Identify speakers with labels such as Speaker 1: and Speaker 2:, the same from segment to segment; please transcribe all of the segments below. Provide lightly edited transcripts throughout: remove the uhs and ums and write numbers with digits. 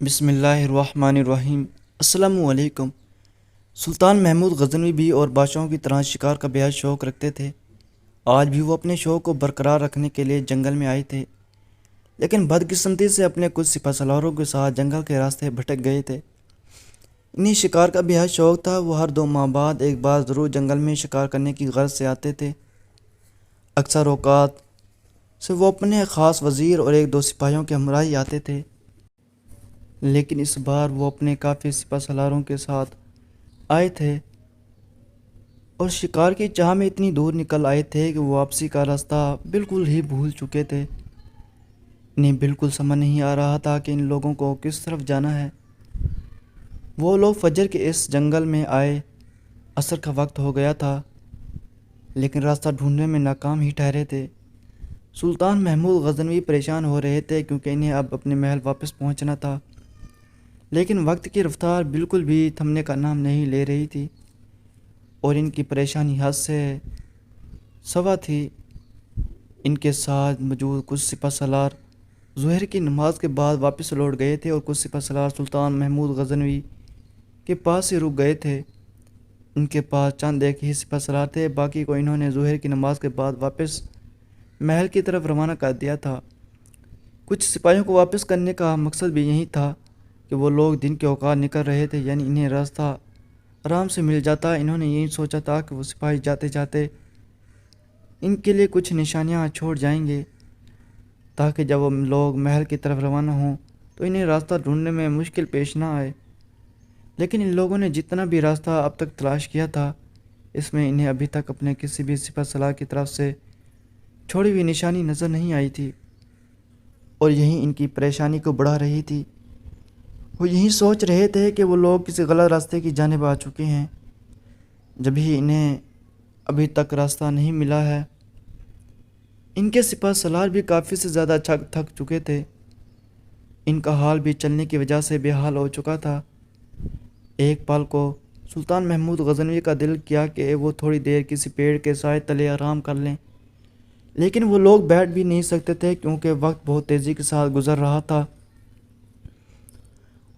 Speaker 1: بسم اللہ الرحمن الرحیم۔ السلام علیکم۔ سلطان محمود غزنوی بھی اور بادشاہوں کی طرح شکار کا بے حد شوق رکھتے تھے۔ آج بھی وہ اپنے شوق کو برقرار رکھنے کے لیے جنگل میں آئے تھے، لیکن بدقسمتی سے اپنے کچھ سپہ سالاروں کے ساتھ جنگل کے راستے بھٹک گئے تھے۔ انہیں شکار کا بے حد شوق تھا۔ وہ ہر 2 ماہ بعد ایک بار ضرور جنگل میں شکار کرنے کی غرض سے آتے تھے۔ اکثر اوقات سے وہ اپنے خاص وزیر اور 1-2 سپاہیوں کے ہمراہ ہی آتے تھے، لیکن اس بار وہ اپنے کافی سپہ سالاروں کے ساتھ آئے تھے اور شکار کی چاہ میں اتنی دور نکل آئے تھے کہ وہ واپسی کا راستہ بالکل ہی بھول چکے تھے۔ انہیں بالکل سمجھ نہیں آ رہا تھا کہ ان لوگوں کو کس طرف جانا ہے۔ وہ لوگ فجر کے اس جنگل میں آئے، عصر کا وقت ہو گیا تھا، لیکن راستہ ڈھونڈنے میں ناکام ہی ٹھہرے تھے۔ سلطان محمود غزنوی پریشان ہو رہے تھے کیونکہ انہیں اب اپنے محل واپس پہنچنا تھا، لیکن وقت کی رفتار بالکل بھی تھمنے کا نام نہیں لے رہی تھی اور ان کی پریشانی حد سے سوا تھی۔ ان کے ساتھ موجود کچھ سپہ سالار ظہر کی نماز کے بعد واپس لوٹ گئے تھے اور کچھ سپہ سالار سلطان محمود غزنوی کے پاس ہی رک گئے تھے۔ ان کے پاس چند ایک ہی سپہ سالار تھے، باقی کو انہوں نے ظہر کی نماز کے بعد واپس محل کی طرف روانہ کر دیا تھا۔ کچھ سپاہیوں کو واپس کرنے کا مقصد بھی یہی تھا کہ وہ لوگ دن کے اوقات نکل رہے تھے، یعنی انہیں راستہ آرام سے مل جاتا۔ انہوں نے یہی سوچا تھا کہ وہ سپاہی جاتے جاتے ان کے لیے کچھ نشانیاں چھوڑ جائیں گے تاکہ جب وہ لوگ محل کی طرف روانہ ہوں تو انہیں راستہ ڈھونڈنے میں مشکل پیش نہ آئے۔ لیکن ان لوگوں نے جتنا بھی راستہ اب تک تلاش کیا تھا، اس میں انہیں ابھی تک اپنے کسی بھی سپہ سالار کی طرف سے چھوڑی ہوئی نشانی نظر نہیں آئی تھی، اور یہی ان کی پریشانی کو بڑھا رہی تھی۔ وہ یہی سوچ رہے تھے کہ وہ لوگ کسی غلط راستے کی جانب آ چکے ہیں، جبھی انہیں ابھی تک راستہ نہیں ملا ہے۔ ان کے سپہ سالار بھی کافی سے زیادہ تھک چکے تھے۔ ان کا حال بھی چلنے کی وجہ سے بے حال ہو چکا تھا۔ ایک پل کو سلطان محمود غزنوی کا دل کیا کہ وہ تھوڑی دیر کسی پیڑ کے سائے تلے آرام کر لیں، لیکن وہ لوگ بیٹھ بھی نہیں سکتے تھے کیونکہ وقت بہت تیزی کے ساتھ گزر رہا تھا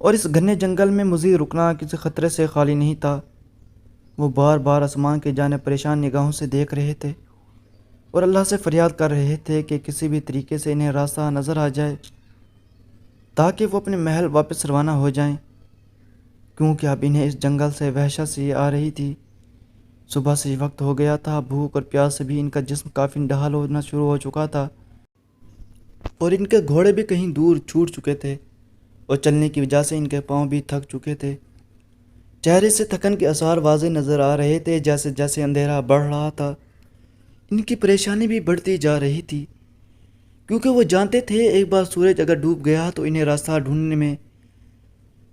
Speaker 1: اور اس گھنے جنگل میں مزید رکنا کسی خطرے سے خالی نہیں تھا۔ وہ بار بار آسمان کی جانب پریشان نگاہوں سے دیکھ رہے تھے اور اللہ سے فریاد کر رہے تھے کہ کسی بھی طریقے سے انہیں راستہ نظر آ جائے تاکہ وہ اپنے محل واپس روانہ ہو جائیں، کیونکہ اب انہیں اس جنگل سے وحشت سی آ رہی تھی۔ صبح سے وقت ہو گیا تھا، بھوک اور پیاس سے بھی ان کا جسم کافی ڈھال ہونا شروع ہو چکا تھا اور ان کے گھوڑے بھی کہیں دور چھوٹ چکے تھے اور چلنے کی وجہ سے ان کے پاؤں بھی تھک چکے تھے۔ چہرے سے تھکن کے آثار واضح نظر آ رہے تھے۔ جیسے جیسے اندھیرا بڑھ رہا تھا، ان کی پریشانی بھی بڑھتی جا رہی تھی، کیونکہ وہ جانتے تھے ایک بار سورج اگر ڈوب گیا تو انہیں راستہ ڈھونڈنے میں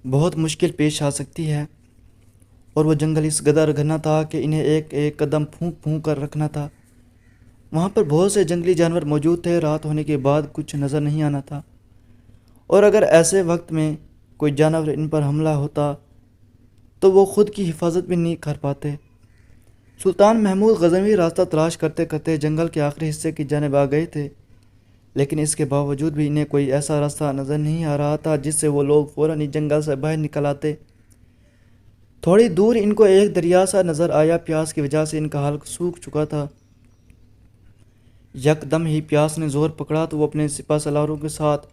Speaker 1: بہت مشکل پیش آ سکتی ہے، اور وہ جنگل اس قدر گھنا تھا کہ انہیں ایک ایک قدم پھونک پھونک کر رکھنا تھا۔ وہاں پر بہت سے جنگلی جانور موجود تھے۔ رات ہونے کے بعد کچھ نظر نہیں آنا تھا، اور اگر ایسے وقت میں کوئی جانور ان پر حملہ ہوتا تو وہ خود کی حفاظت بھی نہیں کر پاتے۔ سلطان محمود غزنوی راستہ تلاش کرتے کرتے جنگل کے آخری حصے کی جانب آ گئے تھے، لیکن اس کے باوجود بھی انہیں کوئی ایسا راستہ نظر نہیں آ رہا تھا جس سے وہ لوگ فوراً ہی جنگل سے باہر نکل آتے۔ تھوڑی دور ان کو ایک دریا سا نظر آیا۔ پیاس کی وجہ سے ان کا حلق سوکھ چکا تھا۔ یکدم ہی پیاس نے زور پکڑا تو وہ اپنے سپہ سالاروں کے ساتھ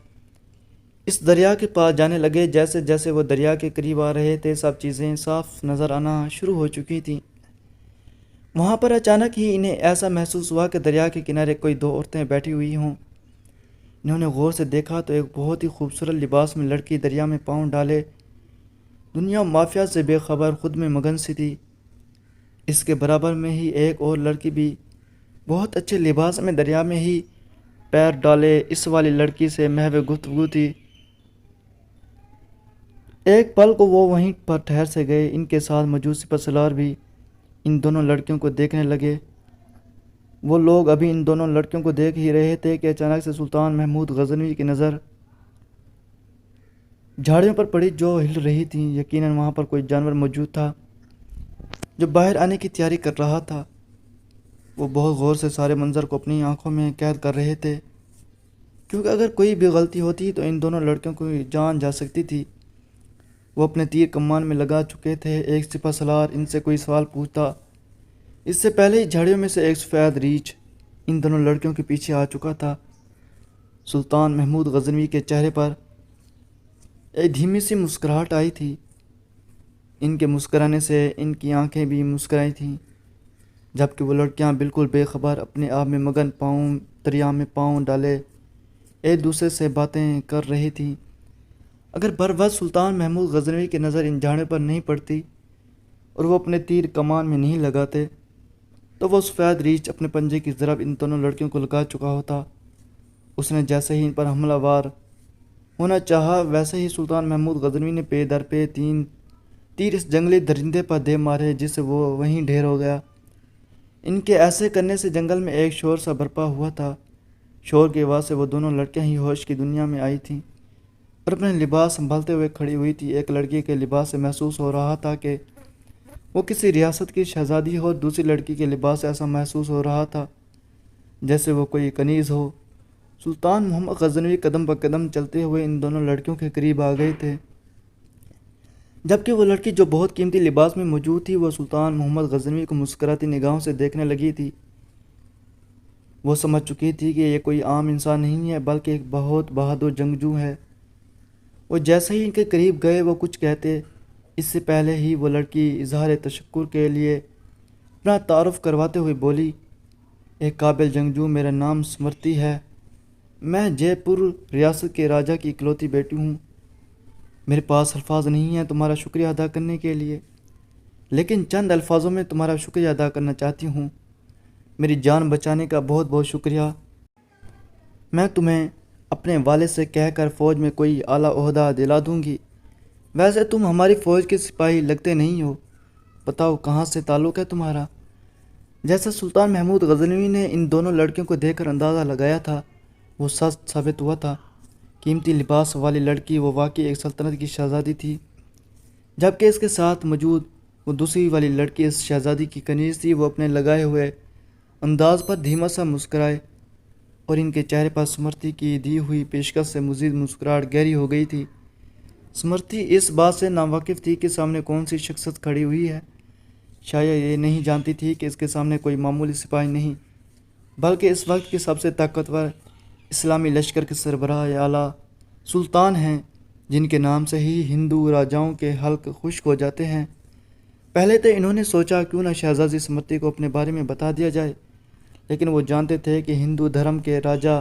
Speaker 1: اس دریا کے پاس جانے لگے۔ جیسے جیسے وہ دریا کے قریب آ رہے تھے، سب چیزیں صاف نظر آنا شروع ہو چکی تھیں۔ وہاں پر اچانک ہی انہیں ایسا محسوس ہوا کہ دریا کے کنارے کوئی 2 عورتیں بیٹھی ہوئی ہوں۔ انہوں نے غور سے دیکھا تو ایک بہت ہی خوبصورت لباس میں لڑکی دریا میں پاؤں ڈالے دنیا مافیا سے بے خبر خود میں مگن سی تھی۔ اس کے برابر میں ہی ایک اور لڑکی بھی بہت اچھے لباس میں دریا میں ہی پیر ڈالے اس والی لڑکی سے محو گفتگو تھی۔ ایک پل کو وہ وہیں پر ٹھہر سے گئے۔ ان کے ساتھ موجود سپہ سالار بھی ان دونوں لڑکیوں کو دیکھنے لگے۔ وہ لوگ ابھی ان دونوں لڑکیوں کو دیکھ ہی رہے تھے کہ اچانک سے سلطان محمود غزنوی کی نظر جھاڑیوں پر پڑی جو ہل رہی تھیں۔ یقیناً وہاں پر کوئی جانور موجود تھا جو باہر آنے کی تیاری کر رہا تھا۔ وہ بہت غور سے سارے منظر کو اپنی آنکھوں میں قید کر رہے تھے، کیونکہ اگر کوئی بھی غلطی ہوتی تو ان دونوں لڑکیوں کو جان جا سکتی تھی۔ وہ اپنے تیر کمان میں لگا چکے تھے۔ ایک سپہ سالار ان سے کوئی سوال پوچھتا، اس سے پہلے ہی جھاڑیوں میں سے ایک سفید ریچھ ان دونوں لڑکیوں کے پیچھے آ چکا تھا۔ سلطان محمود غزنوی کے چہرے پر ایک دھیمی سی مسکراہٹ آئی تھی۔ ان کے مسکرانے سے ان کی آنکھیں بھی مسکرائی تھیں، جبکہ وہ لڑکیاں بالکل بے خبر اپنے آپ میں مگن پاؤں دریا میں پاؤں ڈالے ایک دوسرے سے باتیں کر رہی تھیں۔ اگر بروقت سلطان محمود غزنوی کی نظر ان جھاڑیوں پر نہیں پڑتی اور وہ اپنے تیر کمان میں نہیں لگاتے تو وہ سفید ریچھ اپنے پنجے کی ضرب ان دونوں لڑکیوں کو لگا چکا ہوتا۔ اس نے جیسے ہی ان پر حملہ وار ہونا چاہا، ویسے ہی سلطان محمود غزنوی نے پے در پے تیر اس جنگلی درندے پر دے مارے، جس سے وہ وہیں ڈھیر ہو گیا۔ ان کے ایسے کرنے سے جنگل میں ایک شور سا برپا ہوا تھا۔ شور کی آواز سے وہ دونوں لڑکیاں ہی ہوش کی دنیا میں آئی تھیں اور اپنے لباس سنبھالتے ہوئے کھڑی ہوئی تھی۔ ایک لڑکی کے لباس سے محسوس ہو رہا تھا کہ وہ کسی ریاست کی شہزادی ہو، دوسری لڑکی کے لباس سے ایسا محسوس ہو رہا تھا جیسے وہ کوئی کنیز ہو۔ سلطان محمد غزنوی قدم بہ قدم چلتے ہوئے ان دونوں لڑکیوں کے قریب آ گئے تھے، جبکہ وہ لڑکی جو بہت قیمتی لباس میں موجود تھی وہ سلطان محمد غزنوی کو مسکراتی نگاہوں سے دیکھنے لگی تھی۔ وہ سمجھ چکی تھی کہ یہ کوئی عام انسان نہیں ہے بلکہ ایک بہت بہادر جنگجو ہے۔ وہ جیسے ہی ان کے قریب گئے وہ کچھ کہتے اس سے پہلے ہی وہ لڑکی اظہار تشکر کے لیے اپنا تعارف کرواتے ہوئے بولی، ایک قابل جنگجو، میرا نام سمرتی ہے، میں جے پور ریاست کے راجہ کی اکلوتی بیٹی ہوں۔ میرے پاس الفاظ نہیں ہیں تمہارا شکریہ ادا کرنے کے لیے، لیکن چند الفاظوں میں تمہارا شکریہ ادا کرنا چاہتی ہوں۔ میری جان بچانے کا بہت بہت شکریہ۔ میں تمہیں اپنے والد سے کہہ کر فوج میں کوئی اعلیٰ عہدہ دلا دوں گی۔ ویسے تم ہماری فوج کے سپاہی لگتے نہیں ہو، بتاؤ کہاں سے تعلق ہے تمہارا؟ جیسا سلطان محمود غزنوی نے ان دونوں لڑکیوں کو دیکھ کر اندازہ لگایا تھا وہ سچ ثابت ہوا تھا۔ قیمتی لباس والی لڑکی وہ واقعی ایک سلطنت کی شہزادی تھی، جبکہ اس کے ساتھ موجود وہ دوسری والی لڑکی اس شہزادی کی کنیز تھی۔ وہ اپنے لگائے ہوئے انداز پر دھیما سا مسکرائے اور ان کے چہرے پر سمرتی کی دی ہوئی پیشکش سے مزید مسکراہٹ گہری ہو گئی تھی۔ سمرتی اس بات سے ناواقف تھی کہ سامنے کون سی شخصیت کھڑی ہوئی ہے۔ شاید یہ نہیں جانتی تھی کہ اس کے سامنے کوئی معمولی سپاہی نہیں بلکہ اس وقت کے سب سے طاقتور اسلامی لشکر کے سربراہ اعلیٰ سلطان ہیں، جن کے نام سے ہی ہندو راجاؤں کے حلق خشک ہو جاتے ہیں۔ پہلے تو انہوں نے سوچا کیوں نہ شہزادی سمرتی کو اپنے بارے میں بتا دیا جائے، لیکن وہ جانتے تھے کہ ہندو دھرم کے راجا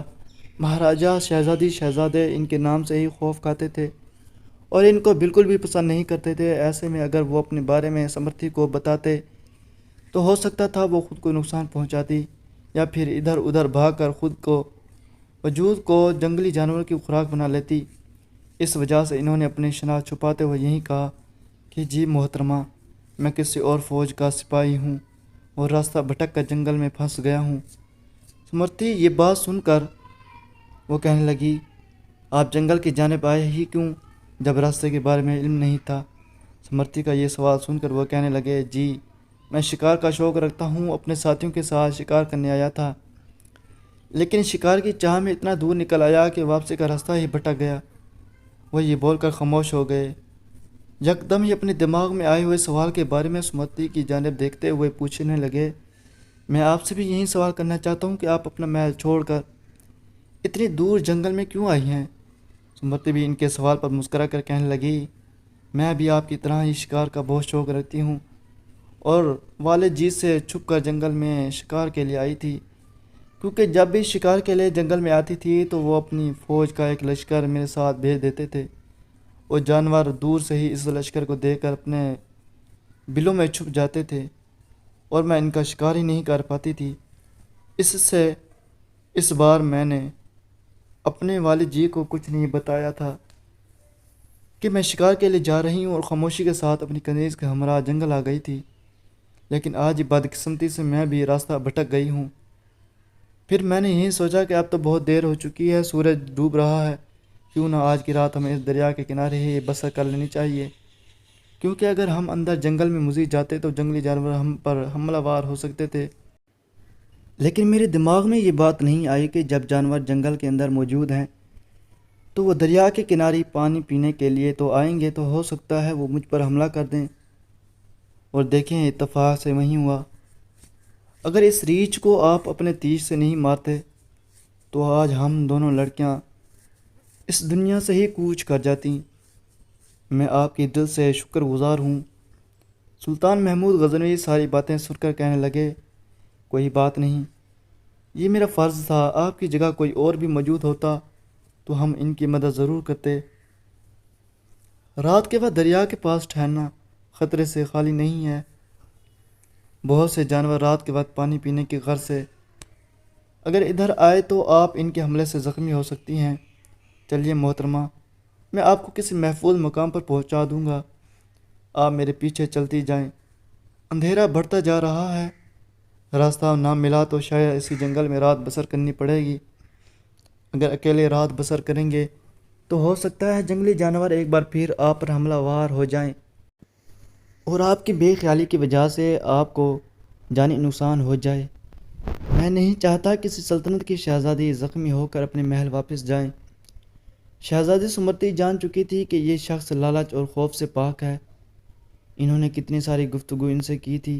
Speaker 1: مہاراجا شہزادی شہزادے ان کے نام سے ہی خوف کھاتے تھے اور ان کو بالکل بھی پسند نہیں کرتے تھے۔ ایسے میں اگر وہ اپنے بارے میں سمرتی کو بتاتے تو ہو سکتا تھا وہ خود کو نقصان پہنچاتی یا پھر ادھر ادھر بھاگ کر خود کو وجود کو جنگلی جانور کی خوراک بنا لیتی۔ اس وجہ سے انہوں نے اپنی شناخت چھپاتے ہوئے یہی کہا کہ جی محترمہ، میں کسی اور فوج کا سپاہی ہوں اور راستہ بھٹک کر جنگل میں پھنس گیا ہوں۔ سمرتی یہ بات سن کر وہ کہنے لگی، آپ جنگل کی جانب آئے ہی کیوں جب راستے کے بارے میں علم نہیں تھا؟ سمرتی کا یہ سوال سن کر وہ کہنے لگے، جی میں شکار کا شوق رکھتا ہوں، اپنے ساتھیوں کے ساتھ شکار کرنے آیا تھا، لیکن شکار کی چاہ میں اتنا دور نکل آیا کہ واپسی کا راستہ ہی بھٹک گیا۔ وہ یہ بول کر خاموش ہو گئے۔ یکدم ہی اپنے دماغ میں آئے ہوئے سوال کے بارے میں سمرتی کی جانب دیکھتے ہوئے پوچھنے لگے، میں آپ سے بھی یہی سوال کرنا چاہتا ہوں کہ آپ اپنا محل چھوڑ کر اتنی دور جنگل میں کیوں آئی ہیں؟ سمرتی بھی ان کے سوال پر مسکرا کر کہنے لگی، میں بھی آپ کی طرح ہی شکار کا بہت شوق رکھتی ہوں اور والد جی سے چھپ کر جنگل میں شکار کے لیے آئی تھی، کیونکہ جب بھی شکار کے لیے جنگل میں آتی تھی تو وہ اپنی فوج کا ایک لشکر میرے ساتھ بھیج دیتے تھے اور جانور دور سے ہی اس لشکر کو دیکھ کر اپنے بلوں میں چھپ جاتے تھے اور میں ان کا شکار ہی نہیں کر پاتی تھی۔ اس بار میں نے اپنے والد جی کو کچھ نہیں بتایا تھا کہ میں شکار کے لیے جا رہی ہوں اور خاموشی کے ساتھ اپنی کنیز کے ہمراہ جنگل آ گئی تھی، لیکن آج بدقسمتی سے میں بھی راستہ بھٹک گئی ہوں۔ پھر میں نے یہی سوچا کہ اب تو بہت دیر ہو چکی ہے، سورج ڈوب رہا ہے، کیوں نہ آج کی رات ہمیں اس دریا کے کنارے ہی بسر کر لینی چاہیے، کیونکہ اگر ہم اندر جنگل میں مزید جاتے تو جنگلی جانور ہم پر حملہ وار ہو سکتے تھے۔ لیکن میرے دماغ میں یہ بات نہیں آئی کہ جب جانور جنگل کے اندر موجود ہیں تو وہ دریا کے کنارے پانی پینے کے لیے تو آئیں گے، تو ہو سکتا ہے وہ مجھ پر حملہ کر دیں۔ اور دیکھیں اتفاق سے وہیں ہوا۔ اگر اس ریچھ کو آپ اپنے تیش سے نہیں مارتے تو آج ہم دونوں لڑکیاں اس دنیا سے ہی کوچ کر جاتی۔ میں آپ کی دل سے شکر گزار ہوں۔ سلطان محمود غزنوی ساری باتیں سن کر کہنے لگے، کوئی بات نہیں، یہ میرا فرض تھا، آپ کی جگہ کوئی اور بھی موجود ہوتا تو ہم ان کی مدد ضرور کرتے۔ رات کے وقت دریا کے پاس ٹھہرنا خطرے سے خالی نہیں ہے۔ بہت سے جانور رات کے وقت پانی پینے کی غرض سے اگر ادھر آئے تو آپ ان کے حملے سے زخمی ہو سکتی ہیں۔ چلیے محترمہ، میں آپ کو کسی محفوظ مقام پر پہنچا دوں گا، آپ میرے پیچھے چلتی جائیں۔ اندھیرا بڑھتا جا رہا ہے، راستہ نہ ملا تو شاید اسی جنگل میں رات بسر کرنی پڑے گی۔ اگر اکیلے رات بسر کریں گے تو ہو سکتا ہے جنگلی جانور ایک بار پھر آپ پر حملہ وار ہو جائیں اور آپ کی بے خیالی کی وجہ سے آپ کو جانی نقصان ہو جائے۔ میں نہیں چاہتا کسی سلطنت کی شہزادی زخمی ہو کر اپنے محل واپس جائیں۔ شہزادی سمرتی جان چکی تھی کہ یہ شخص لالچ اور خوف سے پاک ہے۔ انہوں نے کتنی ساری گفتگو ان سے کی تھی۔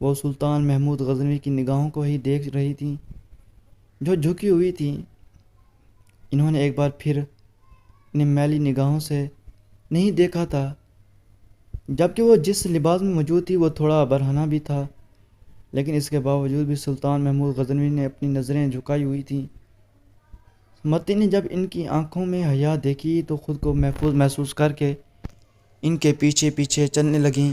Speaker 1: وہ سلطان محمود غزنوی کی نگاہوں کو ہی دیکھ رہی تھیں جو جھکی ہوئی تھیں۔ انہوں نے ایک بار پھر انہیں میلی نگاہوں سے نہیں دیکھا تھا، جبکہ وہ جس لباس میں موجود تھی وہ تھوڑا برہنہ بھی تھا، لیکن اس کے باوجود بھی سلطان محمود غزنوی نے اپنی نظریں جھکائی ہوئی تھیں۔ سمرتی نے جب ان کی آنکھوں میں حیا دیکھی تو خود کو محفوظ محسوس کر کے ان کے پیچھے پیچھے چلنے لگیں۔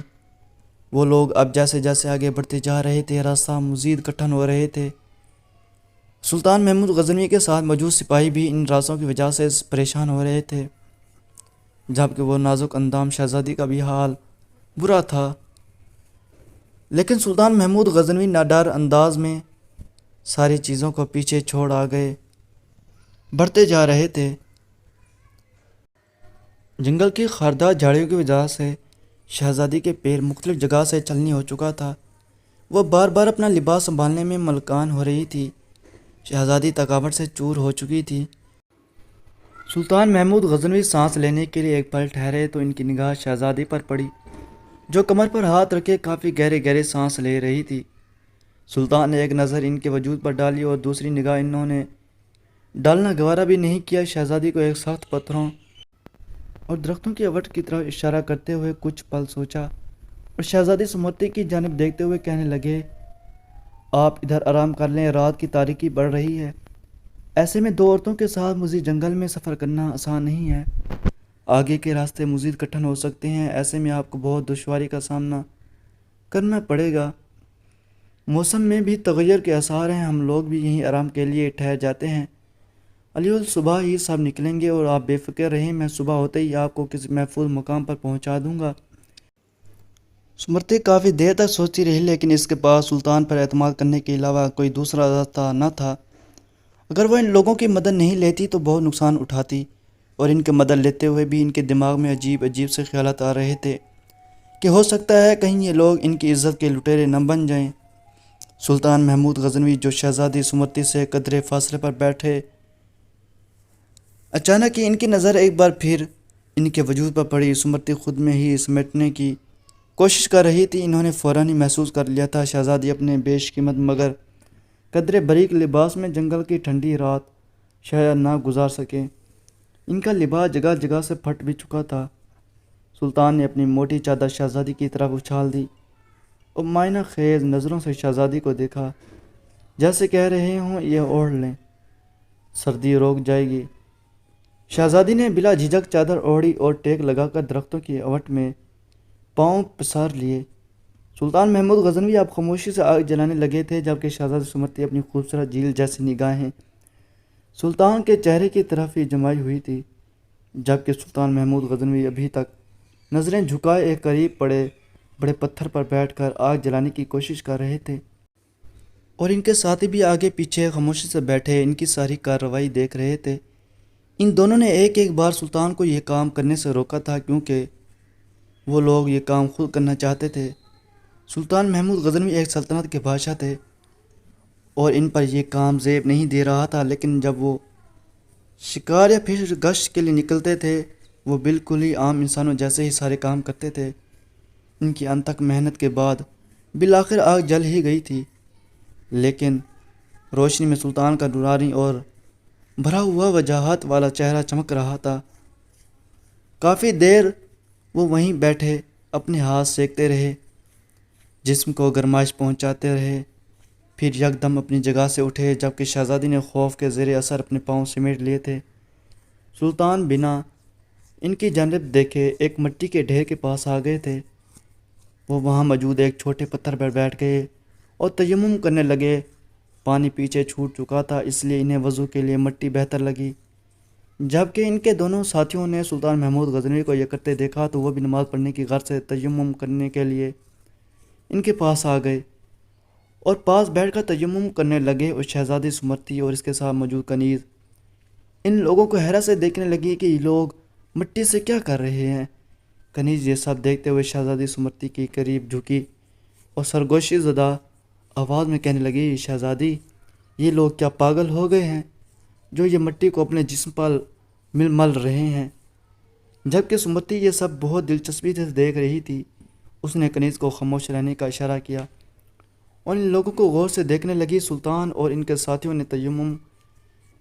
Speaker 1: وہ لوگ اب جیسے جیسے آگے بڑھتے جا رہے تھے راستہ مزید کٹھن ہو رہے تھے۔ سلطان محمود غزنوی کے ساتھ موجود سپاہی بھی ان راستوں کی وجہ سے پریشان ہو رہے تھے، جبکہ وہ نازک اندام شہزادی کا بھی حال برا تھا۔ لیکن سلطان محمود غزنوی ناڈر انداز میں ساری چیزوں کو پیچھے چھوڑ آگے بڑھتے جا رہے تھے۔ جنگل کی خاردار جھاڑیوں کی وجہ سے شہزادی کے پیر مختلف جگہ سے چلنی ہو چکا تھا۔ وہ بار بار اپنا لباس سنبھالنے میں ملکان ہو رہی تھی۔ شہزادی تھکاوٹ سے چور ہو چکی تھی۔ سلطان محمود غزنوی سانس لینے کے لیے ایک پل ٹھہرے تو ان کی نگاہ شہزادی پر پڑی، جو کمر پر ہاتھ رکھے کافی گہرے گہرے سانس لے رہی تھی۔ سلطان نے ایک نظر ان کے وجود پر ڈالی اور دوسری نگاہ انہوں نے ڈالنا گوارا بھی نہیں کیا۔ شہزادی کو ایک سخت پتھروں اور درختوں کی اوٹ کی طرف اشارہ کرتے ہوئے کچھ پل سوچا اور شہزادی سمرتی کی جانب دیکھتے ہوئے کہنے لگے، آپ ادھر آرام کر لیں، رات کی تاریکی بڑھ رہی ہے۔ ایسے میں دو عورتوں کے ساتھ مزید جنگل میں سفر کرنا آسان نہیں ہے، آگے کے راستے مزید کٹھن ہو سکتے ہیں، ایسے میں آپ کو بہت دشواری کا سامنا کرنا پڑے گا۔ موسم میں بھی تغیر کے آثار ہیں، ہم لوگ بھی یہیں آرام کے لیے ٹھہر جاتے ہیں، علیول صبح ہی سب نکلیں گے اور آپ بے فکر رہیں، میں صبح ہوتے ہی آپ کو کسی محفوظ مقام پر پہنچا دوں گا۔ سمرتی کافی دیر تک سوچتی رہی، لیکن اس کے پاس سلطان پر اعتماد کرنے کے علاوہ کوئی دوسرا راستہ نہ تھا۔ اگر وہ ان لوگوں کی مدد نہیں لیتی تو بہت نقصان اٹھاتی، اور ان کی مدد لیتے ہوئے بھی ان کے دماغ میں عجیب عجیب سے خیالات آ رہے تھے کہ ہو سکتا ہے کہیں یہ لوگ ان کی عزت کے لٹیرے نہ بن جائیں۔ سلطان محمود غزنوی جو شہزادی سمرتی سے قدرے فاصلے پر بیٹھے، اچانک ہی ان کی نظر ایک بار پھر ان کے وجود پر پڑی۔ سمرتی خود میں ہی سمیٹنے کی کوشش کر رہی تھی، انہوں نے فوراً ہی محسوس کر لیا تھا شہزادی اپنے بیش قیمت مگر قدرے باریک لباس میں جنگل کی ٹھنڈی رات شاید نہ گزار سکے۔ ان کا لباس جگہ جگہ سے پھٹ بھی چکا تھا۔ سلطان نے اپنی موٹی چادر شہزادی کی طرف اچھال دی اور مائنہ خیز نظروں سے شہزادی کو دیکھا، جیسے کہہ رہے ہوں یہ اوڑھ لیں، سردی روک جائے گی۔ شہزادی نے بلا جھجک چادر اوڑھی اور ٹیک لگا کر درختوں کی اوٹ میں پاؤں پسار لیے۔ سلطان محمود غزنوی اب خاموشی سے آگ جلانے لگے تھے، جبکہ شہزادی سمرتی اپنی خوبصورت جھیل جیسی نگاہیں سلطان کے چہرے کی طرف ہی جمائی ہوئی تھی، جبکہ سلطان محمود غزنوی ابھی تک نظریں جھکائے ایک قریب پڑے بڑے پتھر پر بیٹھ کر آگ جلانے کی کوشش کر رہے تھے، اور ان کے ساتھی بھی آگے پیچھے خاموشی سے بیٹھے ان کی ساری کارروائی دیکھ رہے تھے۔ ان دونوں نے ایک ایک بار سلطان کو یہ کام کرنے سے روکا تھا، کیونکہ وہ لوگ یہ کام خود کرنا چاہتے تھے۔ سلطان محمود غزنوی ایک سلطنت کے بادشاہ تھے اور ان پر یہ کام زیب نہیں دے رہا تھا، لیکن جب وہ شکار یا پھر گشت کے لیے نکلتے تھے وہ بالکل ہی عام انسانوں جیسے ہی سارے کام کرتے تھے۔ ان کی انتھک محنت کے بعد بالآخر آگ جل ہی گئی تھی، لیکن روشنی میں سلطان کا نورانی اور بھرا ہوا وجاہت والا چہرہ چمک رہا تھا۔ کافی دیر وہ وہیں بیٹھے اپنے ہاتھ سینکتے رہے، جسم کو گرمائش پہنچاتے رہے، پھر یکدم اپنی جگہ سے اٹھے جبکہ شہزادی نے خوف کے زیر اثر اپنے پاؤں سمیٹ لیے تھے۔ سلطان بنا ان کی جانب دیکھے ایک مٹی کے ڈھیر کے پاس آ گئے تھے۔ وہ وہاں موجود ایک چھوٹے پتھر پر بیٹھ گئے اور تیمم کرنے لگے۔ پانی پیچھے چھوٹ چکا تھا، اس لیے انہیں وضو کے لیے مٹی بہتر لگی۔ جبکہ ان کے دونوں ساتھیوں نے سلطان محمود غزنوی کو یہ کرتے دیکھا تو وہ بھی نماز پڑھنے کی غرض سے تیمم کرنے کے لیے ان کے پاس آ گئے اور پاس بیٹھ کر تیمم کرنے لگے، اور شہزادی سمرتی اور اس کے ساتھ موجود کنیز ان لوگوں کو حیرت سے دیکھنے لگی کہ یہ لوگ مٹی سے کیا کر رہے ہیں۔ کنیز یہ سب دیکھتے ہوئے شہزادی سمرتی کے قریب جھکی اور سرگوشی زدہ آواز میں کہنے لگی، شہزادی یہ لوگ کیا پاگل ہو گئے ہیں جو یہ مٹی کو اپنے جسم پر مل رہے ہیں؟ جبکہ سمرتی یہ سب بہت دلچسپی سے دیکھ رہی تھی، اس نے کنیز کو خاموش رہنے کا اشارہ کیا اور ان لوگوں کو غور سے دیکھنے لگی۔ سلطان اور ان کے ساتھیوں نے تیمم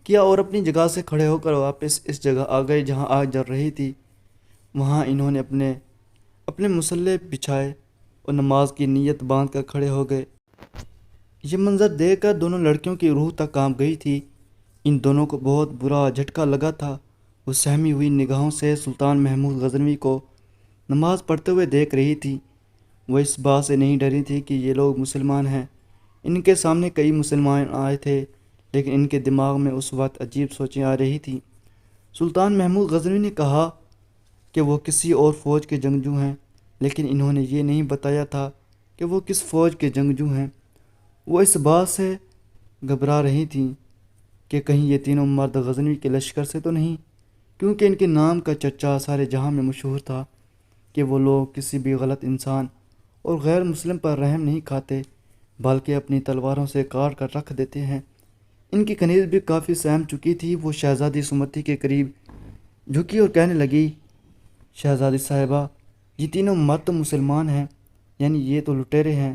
Speaker 1: کیا اور اپنی جگہ سے کھڑے ہو کر واپس اس جگہ آ گئے جہاں آگ جل رہی تھی۔ وہاں انہوں نے اپنے مسلح بچھائے اور نماز کی نیت باندھ کر کھڑے ہو گئے۔ یہ منظر دیکھ کر دونوں لڑکیوں کی روح تک کانپ گئی تھی۔ ان دونوں کو بہت برا جھٹکا لگا تھا۔ وہ سہمی ہوئی نگاہوں سے سلطان محمود غزنوی کو نماز پڑھتے ہوئے دیکھ رہی تھی۔ وہ اس بات سے نہیں ڈری تھی کہ یہ لوگ مسلمان ہیں۔ ان کے سامنے کئی مسلمان آئے تھے، لیکن ان کے دماغ میں اس وقت عجیب سوچیں آ رہی تھیں۔ سلطان محمود غزنوی نے کہا کہ وہ کسی اور فوج کے جنگجو ہیں، لیکن انہوں نے یہ نہیں بتایا تھا کہ وہ کس فوج کے جنگجو ہیں۔ وہ اس بات سے گھبرا رہی تھیں کہ کہیں یہ تینوں مرد غزنوی کے لشکر سے تو نہیں، کیونکہ ان کے نام کا چرچا سارے جہاں میں مشہور تھا کہ وہ لوگ کسی بھی غلط انسان اور غیر مسلم پر رحم نہیں کھاتے، بلکہ اپنی تلواروں سے کاٹ کر رکھ دیتے ہیں۔ ان کی کنیز بھی کافی سہم چکی تھی۔ وہ شہزادی سمرتی کے قریب جھکی اور کہنے لگی، شہزادی صاحبہ یہ تینوں مرد تو مسلمان ہیں، یعنی یہ تو لٹیرے ہیں،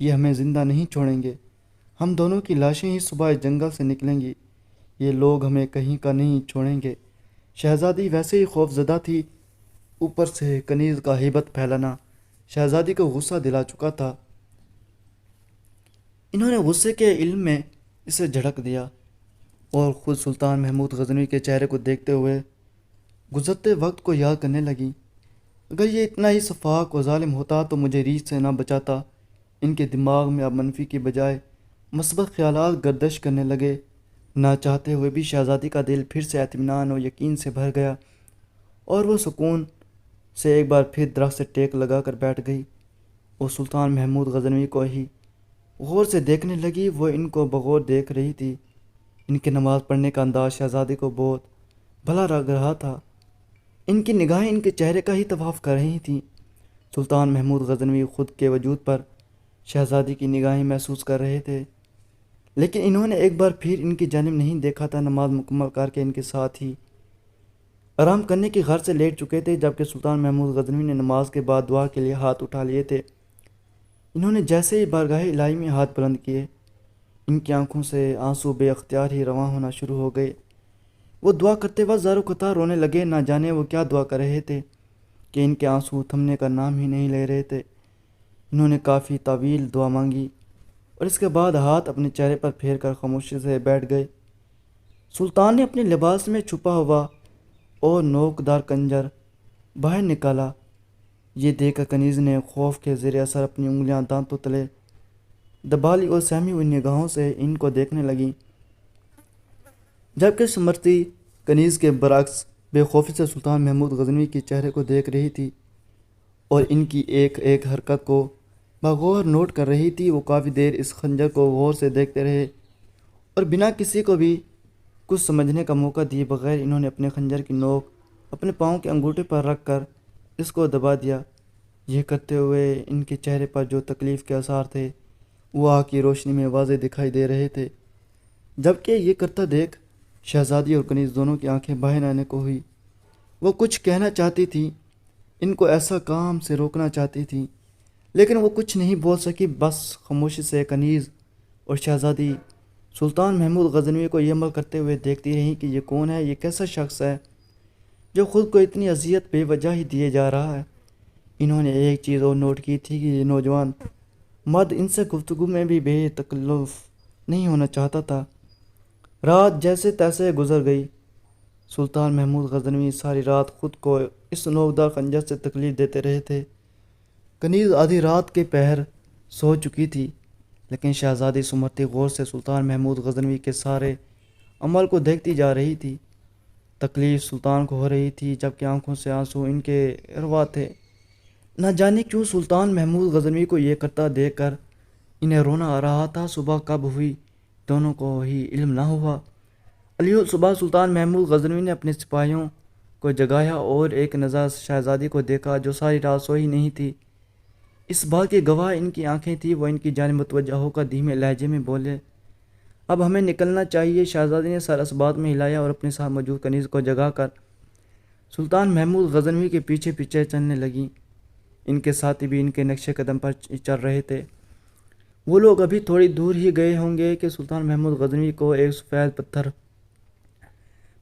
Speaker 1: یہ ہمیں زندہ نہیں چھوڑیں گے۔ ہم دونوں کی لاشیں ہی صبح جنگل سے نکلیں گی، یہ لوگ ہمیں کہیں کا نہیں چھوڑیں گے۔ شہزادی ویسے ہی خوف زدہ تھی، اوپر سے کنیز کا ہیبت پھیلانا شہزادی کو غصہ دلا چکا تھا۔ انہوں نے غصے کے علم میں اسے جھڑک دیا اور خود سلطان محمود غزنوی کے چہرے کو دیکھتے ہوئے گزرتے وقت کو یاد کرنے لگی۔ اگر یہ اتنا ہی شفاق و ظالم ہوتا تو مجھے ریچھ سے نہ بچاتا۔ ان کے دماغ میں اب منفی کی بجائے مثبت خیالات گردش کرنے لگے۔ نہ چاہتے ہوئے بھی شہزادی کا دل پھر سے اطمینان و یقین سے بھر گیا اور وہ سکون سے ایک بار پھر درخت سے ٹیک لگا کر بیٹھ گئی اور سلطان محمود غزنوی کو ہی غور سے دیکھنے لگی۔ وہ ان کو بغور دیکھ رہی تھی۔ ان کے نماز پڑھنے کا انداز شہزادی کو بہت بھلا لگ رہا تھا۔ ان کی نگاہیں ان کے چہرے کا ہی طواف کر رہی تھیں۔ سلطان محمود غزنوی خود کے وجود پر شہزادی کی نگاہیں محسوس کر رہے تھے، لیکن انہوں نے ایک بار پھر ان کی جانب نہیں دیکھا تھا۔ نماز مکمل کر کے ان کے ساتھ ہی آرام کرنے کی غرض سے لیٹ چکے تھے، جبکہ سلطان محمود غزنوی نے نماز کے بعد دعا کے لیے ہاتھ اٹھا لیے تھے۔ انہوں نے جیسے ہی بارگاہ الہی میں ہاتھ بلند کیے، ان کی آنکھوں سے آنسو بے اختیار ہی رواں ہونا شروع ہو گئے۔ وہ دعا کرتے وقت زار و قطار رونے لگے۔ نہ جانے وہ کیا دعا کر رہے تھے کہ ان کے آنسو تھمنے کا نام ہی نہیں لے رہے تھے۔ انہوں نے کافی طویل دعا مانگی اور اس کے بعد ہاتھ اپنے چہرے پر پھیر کر خاموشی سے بیٹھ گئے۔ سلطان نے اپنے لباس میں چھپا ہوا اور نوکدار کنجر باہر نکالا۔ یہ دیکھ کر کنیز نے خوف کے زیر اثر اپنی انگلیاں دانتوں تلے دبا لی اور سہمی ہوئی نگاہوں سے ان کو دیکھنے لگی، جبکہ سمرتی کنیز کے برعکس بے خوفی سے سلطان محمود غزنوی کے چہرے کو دیکھ رہی تھی اور ان کی ایک ایک حرکت کو بغور نوٹ کر رہی تھی۔ وہ کافی دیر اس خنجر کو غور سے دیکھتے رہے اور بنا کسی کو بھی کچھ سمجھنے کا موقع دیے بغیر انہوں نے اپنے خنجر کی نوک اپنے پاؤں کے انگوٹھے پر رکھ کر اس کو دبا دیا یہ کرتے ہوئے ان کے چہرے پر جو تکلیف کے آثار تھے وہ آگ کی روشنی میں واضح دکھائی دے رہے تھے۔ جبکہ یہ کرتا دیکھ شہزادی اور کنیز دونوں کی آنکھیں باہر آنے کو ہوئی۔ وہ کچھ کہنا چاہتی تھی، ان کو ایسا کام سے روکنا چاہتی تھی، لیکن وہ کچھ نہیں بول سکی، بس خاموشی سے کنیز اور شہزادی سلطان محمود غزنوی کو یہ عمل کرتے ہوئے دیکھتی رہیں کہ یہ کون ہے، یہ کیسا شخص ہے جو خود کو اتنی اذیت بے وجہ ہی دیے جا رہا ہے۔ انہوں نے ایک چیز اور نوٹ کی تھی کہ یہ نوجوان مرد ان سے گفتگو میں بھی بے تکلف نہیں ہونا چاہتا تھا۔ رات جیسے تیسے گزر گئی۔ سلطان محمود غزنوی ساری رات خود کو اس نوکدار خنجر سے تکلیف دیتے رہے تھے۔ کنیز آدھی رات کے پہر سو چکی تھی، لیکن شہزادی سمرتی غور سے سلطان محمود غزنوی کے سارے عمل کو دیکھتی جا رہی تھی۔ تکلیف سلطان کو ہو رہی تھی، جبکہ آنکھوں سے آنسو ان کے روا تھے۔ نہ جانے کیوں سلطان محمود غزنوی کو یہ کرتا دیکھ کر انہیں رونا آ رہا تھا۔ صبح کب ہوئی دونوں کو ہی علم نہ ہوا۔ صبح سلطان محمود غزنوی نے اپنے سپاہیوں کو جگایا اور ایک نظر شہزادی کو دیکھا جو ساری رات سوئی نہیں تھی۔ اس بات کی گواہ ان کی آنکھیں تھیں۔ وہ ان کی جانب متوجہ ہو کر دھیمے لہجے میں بولے، اب ہمیں نکلنا چاہیے۔ شہزادی نے سر اس بات میں ہلایا اور اپنے ساتھ موجود کنیز کو جگا کر سلطان محمود غزنوی کے پیچھے پیچھے چلنے لگیں۔ ان کے ساتھی بھی ان کے نقش قدم پر چل رہے تھے۔ وہ لوگ ابھی تھوڑی دور ہی گئے ہوں گے کہ سلطان محمود غزنوی کو ایک سفید پتھر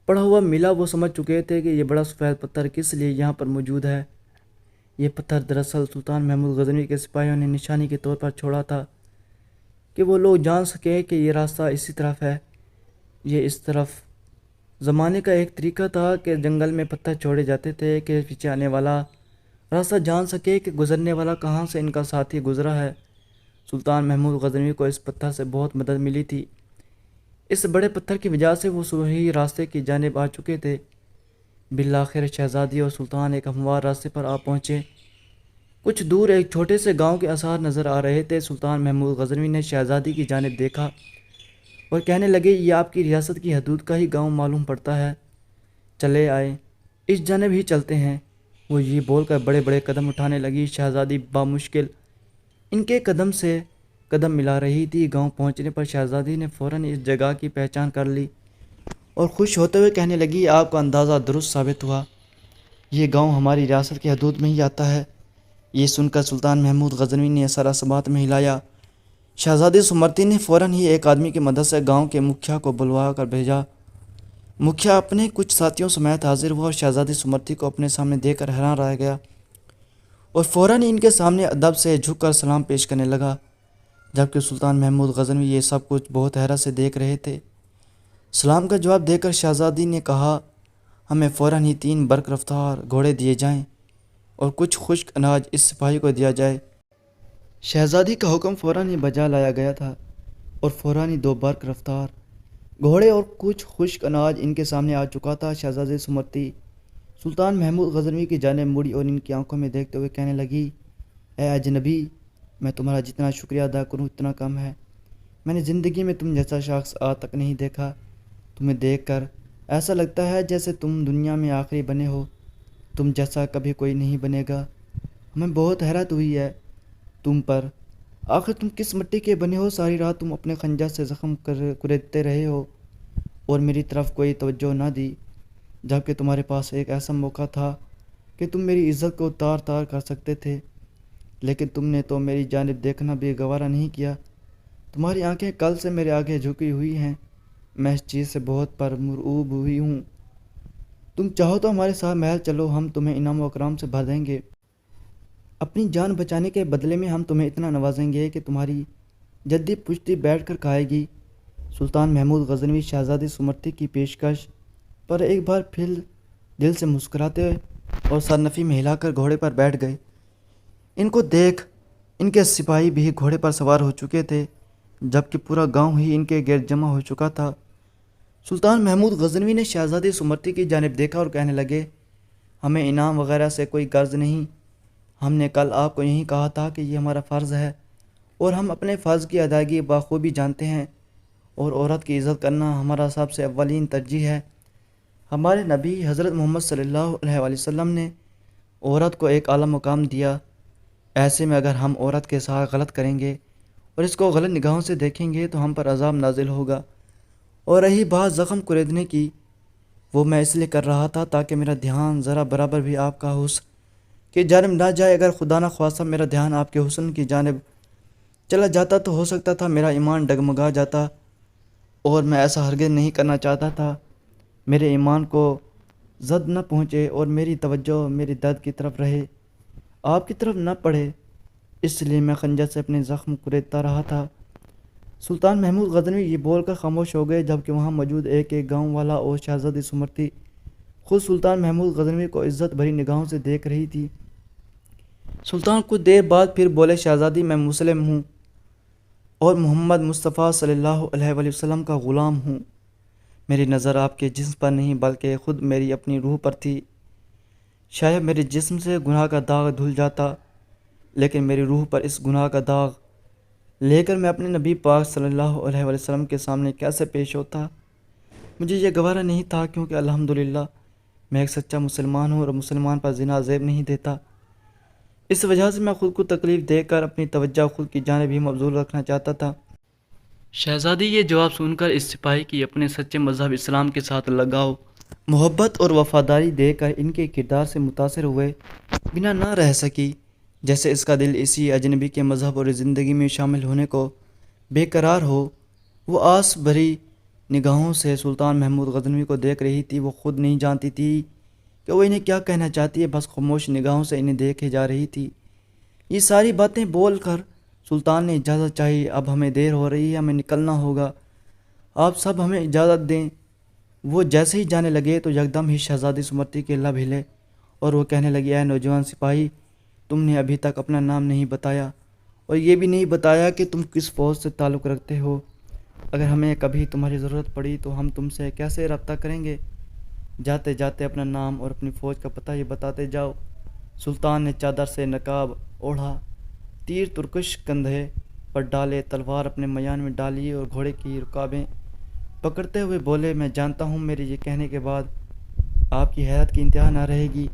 Speaker 1: پڑا ہوا ملا۔ وہ سمجھ چکے تھے کہ یہ بڑا سفید پتھر کس لیے یہاں پر موجود ہے۔ یہ پتھر دراصل سلطان محمود غزنوی کے سپاہیوں نے نشانی کے طور پر چھوڑا تھا کہ وہ لوگ جان سکیں کہ یہ راستہ اسی طرف ہے۔ یہ اس طرف زمانے کا ایک طریقہ تھا کہ جنگل میں پتھر چھوڑے جاتے تھے کہ پیچھے آنے والا راستہ جان سکے کہ گزرنے والا کہاں سے ان کا ساتھی گزرا ہے۔ سلطان محمود غزنوی کو اس پتھر سے بہت مدد ملی تھی۔ اس بڑے پتھر کی وجہ سے وہ صحیح راستے کی جانب آ چکے تھے۔ بالآخر شہزادی اور سلطان ایک ہموار راستے پر آ پہنچے۔ کچھ دور ایک چھوٹے سے گاؤں کے آثار نظر آ رہے تھے۔ سلطان محمود غزنوی نے شہزادی کی جانب دیکھا اور کہنے لگے، یہ آپ کی ریاست کی حدود کا ہی گاؤں معلوم پڑتا ہے، چلے آئے، اس جانب ہی چلتے ہیں۔ وہ یہ بول کر بڑے بڑے قدم اٹھانے لگی۔ شہزادی بامشکل ان کے قدم سے قدم ملا رہی تھی۔ گاؤں پہنچنے پر شہزادی نے فوراً اس جگہ کی پہچان کر لی اور خوش ہوتے ہوئے کہنے لگی، آپ کا اندازہ درست ثابت ہوا، یہ گاؤں ہماری ریاست کی حدود میں ہی آتا ہے۔ یہ سن کر سلطان محمود غزنوی نے سر اس بات میں ہلایا۔ شہزادی سمرتی نے فوراً ہی ایک آدمی کی مدد سے گاؤں کے مکھیا کو بلوا کر بھیجا۔ مکھیا اپنے کچھ ساتھیوں سمیت حاضر ہوا اور شہزادی سمرتی کو اپنے سامنے دیکھ کر حیران رہ گیا اور فوراً ہی ان کے سامنے ادب سے جھک کر سلام پیش کرنے لگا، جبکہ سلطان محمود غزنوی یہ سب کچھ بہت حیرت سے دیکھ رہے تھے۔ سلام کا جواب دے کر شہزادی نے کہا، ہمیں فوراً ہی 3 برق رفتار گھوڑے دیے جائیں اور کچھ خشک اناج اس سپاہی کو دیا جائے۔ شہزادی کا حکم فوراً ہی بجا لایا گیا تھا اور فوراً ہی 2 برق رفتار گھوڑے اور کچھ خشک اناج ان کے سامنے آ چکا تھا۔ شہزادی سمرتی سلطان محمود غزنوی کی جانب مڑی اور ان کی آنکھوں میں دیکھتے ہوئے کہنے لگی، اے اجنبی، میں تمہارا جتنا شکریہ ادا کروں اتنا کم ہے۔ میں نے زندگی میں تم جیسا شخص آج تک نہیں دیکھا۔ تمہیں دیکھ کر ایسا لگتا ہے جیسے تم دنیا میں آخری بنے ہو، تم جیسا کبھی کوئی نہیں بنے گا۔ ہمیں بہت حیرت ہوئی ہے تم پر، آخر تم کس مٹی کے بنے ہو؟ ساری رات تم اپنے خنجر سے زخم کریدتے رہے ہو اور میری طرف کوئی توجہ نہ دی، جبکہ تمہارے پاس ایک ایسا موقع تھا کہ تم میری عزت کو تار تار کر سکتے تھے، لیکن تم نے تو میری جانب دیکھنا بھی گوارا نہیں کیا۔ تمہاری آنکھیں کل سے میرے آگے جھکی ہوئی ہیں، میں اس چیز سے بہت مرعوب ہوئی ہوں۔ تم چاہو تو ہمارے ساتھ محل چلو، ہم تمہیں انعام و اکرام سے بھر دیں گے۔ اپنی جان بچانے کے بدلے میں ہم تمہیں اتنا نوازیں گے کہ تمہاری جدی پشتی بیٹھ کر کھائے گی۔ سلطان محمود غزنوی شہزادی سمرتی کی پیشکش پر ایک بار پھر دل سے مسکراتے اور سرنفی میں ہلا کر گھوڑے پر بیٹھ گئے۔ ان کو دیکھ ان کے سپاہی بھی گھوڑے پر سوار ہو چکے تھے، جبکہ پورا گاؤں ہی ان کے گرد جمع ہو چکا تھا۔ سلطان محمود غزنوی نے شہزادی سمرتی کی جانب دیکھا اور کہنے لگے، ہمیں انعام وغیرہ سے کوئی غرض نہیں، ہم نے کل آپ کو یہی کہا تھا کہ یہ ہمارا فرض ہے اور ہم اپنے فرض کی ادائیگی بخوبی جانتے ہیں، اور عورت کی عزت کرنا ہمارا سب سے اولین ترجیح ہے۔ ہمارے نبی حضرت محمد صلی اللہ علیہ وسلم نے عورت کو ایک اعلیٰ مقام دیا، ایسے میں اگر ہم عورت کے ساتھ غلط کریں گے اور اس کو غلط نگاہوں سے دیکھیں گے تو ہم پر عذاب نازل ہوگا۔ اور رہی بات زخم کریدنے کی، وہ میں اس لیے کر رہا تھا تاکہ میرا دھیان ذرا برابر بھی آپ کا حسن کی جانب نہ جائے۔ اگر خدا نہ خواستہ میرا دھیان آپ کے حسن کی جانب چلا جاتا تو ہو سکتا تھا میرا ایمان ڈگمگا جاتا، اور میں ایسا ہرگز نہیں کرنا چاہتا تھا۔ میرے ایمان کو زد نہ پہنچے اور میری توجہ میری درد کی طرف رہے، آپ کی طرف نہ پڑے، اس لیے میں خنجر سے اپنے زخم کریدتا رہا تھا۔ سلطان محمود غزنوی یہ بول کر خاموش ہو گئے، جبکہ وہاں موجود ایک گاؤں والا اور شہزادی سمرتی خود سلطان محمود غزنوی کو عزت بھری نگاہوں سے دیکھ رہی تھی۔ سلطان کچھ دیر بعد پھر بولے، شہزادی میں مسلم ہوں اور محمد مصطفیٰ صلی اللہ علیہ وآلہ وسلم کا غلام ہوں۔ میری نظر آپ کے جسم پر نہیں بلکہ خود میری اپنی روح پر تھی۔ شاید میرے جسم سے گناہ کا داغ دھل جاتا، لیکن میری روح پر اس گناہ کا داغ لے کر میں اپنے نبی پاک صلی اللہ علیہ وآلہ وسلم کے سامنے کیسے پیش ہوتا؟ مجھے یہ گوارا نہیں تھا، کیونکہ الحمدللہ میں ایک سچا مسلمان ہوں اور مسلمان پر زنا زیب نہیں دیتا۔ اس وجہ سے میں خود کو تکلیف دے کر اپنی توجہ خود کی جانب ہی مبذول رکھنا چاہتا تھا۔ شہزادی یہ جواب سن کر اس سپاہی کی اپنے سچے مذہب اسلام کے ساتھ لگاؤ، محبت اور وفاداری دے کر ان کے کردار سے متاثر ہوئے بنا نہ رہ سکی۔ جیسے اس کا دل اسی اجنبی کے مذہب اور زندگی میں شامل ہونے کو بے قرار ہو۔ وہ آس بھری نگاہوں سے سلطان محمود غزنوی کو دیکھ رہی تھی۔ وہ خود نہیں جانتی تھی کہ وہ انہیں کیا کہنا چاہتی ہے، بس خاموش نگاہوں سے انہیں دیکھے جا رہی تھی۔ یہ ساری باتیں بول کر سلطان نے اجازت چاہی، اب ہمیں دیر ہو رہی ہے، ہمیں نکلنا ہوگا، آپ سب ہمیں اجازت دیں۔ وہ جیسے ہی جانے لگے تو یکدم ہی شہزادی سمرتی کے لب ہلے اور وہ کہنے لگی، اے نوجوان سپاہی، تم نے ابھی تک اپنا نام نہیں بتایا اور یہ بھی نہیں بتایا کہ تم کس فوج سے تعلق رکھتے ہو۔ اگر ہمیں کبھی تمہاری ضرورت پڑی تو ہم تم سے کیسے رابطہ کریں گے؟ جاتے جاتے اپنا نام اور اپنی فوج کا پتہ یہ بتاتے جاؤ۔ سلطان نے چادر سے نقاب اوڑھا، تیر ترکش کندھے پر ڈالے، تلوار اپنے میان میں ڈالی اور گھوڑے کی رکابیں پکڑتے ہوئے بولے، میں جانتا ہوں میرے یہ کہنے کے بعد آپ کی حیرت کی انتہا نہ رہے گی،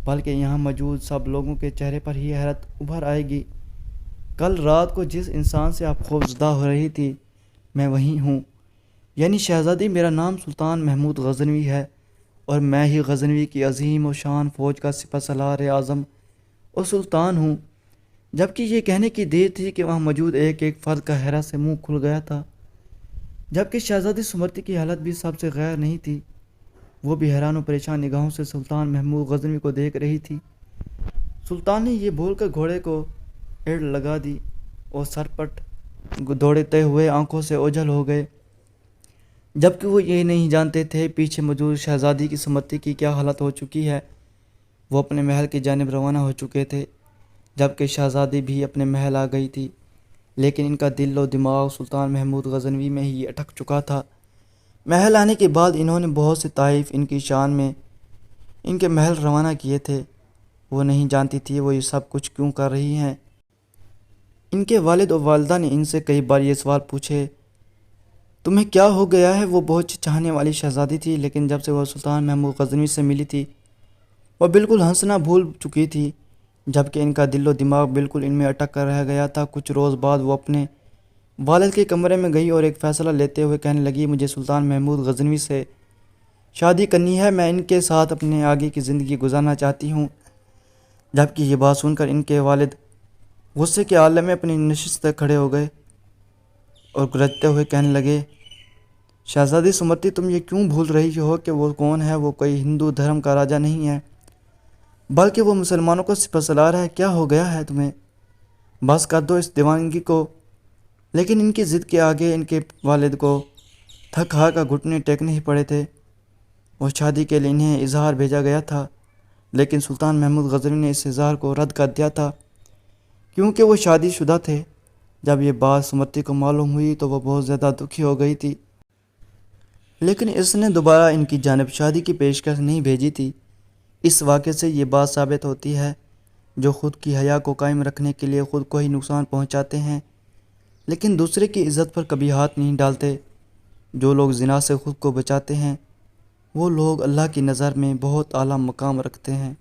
Speaker 1: بلکہ یہاں موجود سب لوگوں کے چہرے پر ہی حیرت ابھر آئے گی۔ کل رات کو جس انسان سے آپ خوفزدہ ہو رہی تھی میں وہی ہوں، یعنی شہزادی میرا نام سلطان محمود غزنوی ہے اور میں ہی غزنوی کی عظیم و شان فوج کا سپہ سالار اعظم اور سلطان ہوں۔ جبکہ یہ کہنے کی دیر تھی کہ وہاں موجود ایک ایک فرد کا حیرت سے منہ کھل گیا تھا، جبکہ شہزادی سمرتی کی حالت بھی سب سے غیر نہیں تھی۔ وہ بھی حیران و پریشان نگاہوں سے سلطان محمود غزنوی کو دیکھ رہی تھی۔ سلطان نے یہ بول کر گھوڑے کو ایڑ لگا دی اور سرپٹ دوڑتے ہوئے آنکھوں سے اوجھل ہو گئے، جبکہ وہ یہ نہیں جانتے تھے پیچھے موجود شہزادی کی سمرتی کی کیا حالت ہو چکی ہے۔ وہ اپنے محل کی جانب روانہ ہو چکے تھے، جبکہ شہزادی بھی اپنے محل آ گئی تھی، لیکن ان کا دل و دماغ سلطان محمود غزنوی میں ہی اٹک چکا تھا۔ محل آنے کے بعد انہوں نے بہت سے تحائف ان کی شان میں ان کے محل روانہ کیے تھے۔ وہ نہیں جانتی تھی وہ یہ سب کچھ کیوں کر رہی ہیں۔ ان کے والد و والدہ نے ان سے کئی بار یہ سوال پوچھے، تمہیں کیا ہو گیا ہے؟ وہ بہت چاہنے والی شہزادی تھی، لیکن جب سے وہ سلطان محمود غزنوی سے ملی تھی وہ بالکل ہنسنا بھول چکی تھی، جبکہ ان کا دل و دماغ بالکل ان میں اٹک کر رہ گیا تھا۔ کچھ روز بعد وہ اپنے والد کے کمرے میں گئی اور ایک فیصلہ لیتے ہوئے کہنے لگی، مجھے سلطان محمود غزنوی سے شادی کرنی ہے، میں ان کے ساتھ اپنے آگے کی زندگی گزارنا چاہتی ہوں۔ جبکہ یہ بات سن کر ان کے والد غصے کے عالم میں اپنی نشست سے کھڑے ہو گئے اور گرجتے ہوئے کہنے لگے، شہزادی سمرتی، تم یہ کیوں بھول رہی ہو کہ وہ کون ہے؟ وہ کوئی ہندو دھرم کا راجا نہیں ہے، بلکہ وہ مسلمانوں کا سپہ سالار ہے۔ کیا ہو گیا ہے تمہیں؟ بس کر دو اس دیوانگی کو۔ لیکن ان کی ضد کے آگے ان کے والد کو تھک ہار کر گھٹنے ٹیکنے ہی پڑے تھے۔ وہ شادی کے لیے انہیں اظہار بھیجا گیا تھا، لیکن سلطان محمود غزنوی نے اس اظہار کو رد کر دیا تھا، کیونکہ وہ شادی شدہ تھے۔ جب یہ بات سمرتی کو معلوم ہوئی تو وہ بہت زیادہ دکھی ہو گئی تھی، لیکن اس نے دوبارہ ان کی جانب شادی کی پیشکش نہیں بھیجی تھی۔ اس واقعے سے یہ بات ثابت ہوتی ہے، جو خود کی حیا کو قائم رکھنے کے لیے خود کو ہی نقصان پہنچاتے ہیں، لیکن دوسرے کی عزت پر کبھی ہاتھ نہیں ڈالتے۔ جو لوگ زنا سے خود کو بچاتے ہیں وہ لوگ اللہ کی نظر میں بہت اعلیٰ مقام رکھتے ہیں۔